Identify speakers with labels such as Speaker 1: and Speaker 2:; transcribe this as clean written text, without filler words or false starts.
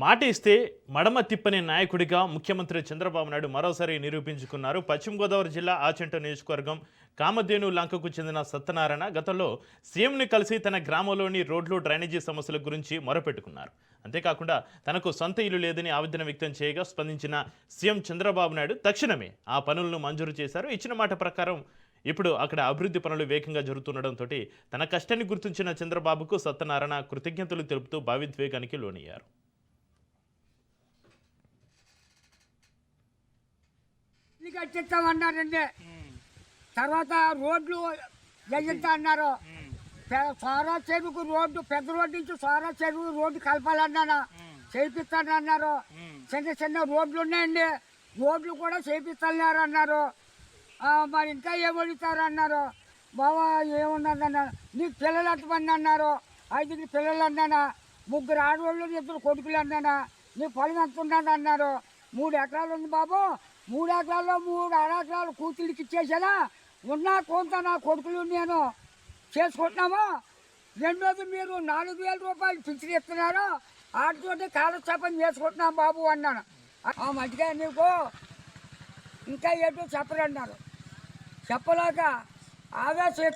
Speaker 1: మాట ఇస్తే మడమ తిప్పని నాయకుడిగా ముఖ్యమంత్రి చంద్రబాబు నాయుడు మరోసారి నిరూపించుకున్నారు. పశ్చిమ గోదావరి జిల్లా ఆచంట నియోజకవర్గం కామధేను లంకకు చెందిన సత్యనారాయణ గతంలో సీఎంని కలిసి తన గ్రామంలోని రోడ్లు డ్రైనేజీ సమస్యల గురించి మొరపెట్టుకున్నారు. అంతేకాకుండా తనకు సొంత ఇల్లు లేదని ఆవేదన వ్యక్తం చేయగా స్పందించిన సీఎం చంద్రబాబు నాయుడు తక్షణమే ఆ పనులను మంజూరు చేశారు. ఇచ్చిన మాట ప్రకారం ఇప్పుడు అక్కడ అభివృద్ధి పనులు వేగంగా జరుగుతుండటంతో తన కష్టాన్ని గుర్తించిన చంద్రబాబుకు సత్యనారాయణ కృతజ్ఞతలు తెలుపుతూ భావోద్వేగానికి లోనయ్యారు.
Speaker 2: కట్టిస్తామన్నారండి. తర్వాత రోడ్లు వేయిస్తా అన్నారు. సోరా చెరువుకు రోడ్డు, పెద్ద రోడ్డు నుంచి సోరా చెరువు రోడ్డు కలపాలన్నాను, చేయిస్తానన్నారు. చిన్న చిన్న రోడ్లు ఉన్నాయండి, రోడ్లు కూడా చేయిస్తాన్నారు అన్నారు. మరి ఇంకా ఏమడుగుతారు అన్నారు. బాబా ఏమున్నదన్నారు. నీకు పిల్లలు ఎంతమంది అన్నారు. 5 పిల్లలు అన్నానా, 3 ఆడవాళ్ళు 2 కొడుకులు అన్నానా. నీ పొలం ఎంత ఉన్నది అన్నారు. 3 ఎకరాలు ఉంది బాబు, 3 ఎకరాల్లో 3 అరెకరాలు కూతురికి ఇచ్చేసానా. ఉన్నా కొంత నా కొడుకులు నేను చేసుకుంటున్నాము. రెండోది మీరు 4,000 రూపాయలు పింఛన్ ఇస్తున్నారు, వాటితోటి కాలక్షేపం చేసుకుంటున్నాం బాబు అన్నాను. ఆ మధ్యగా నీకు ఇంకా ఏంటో చెప్పరన్నారు. చెప్పలేక ఆవేశం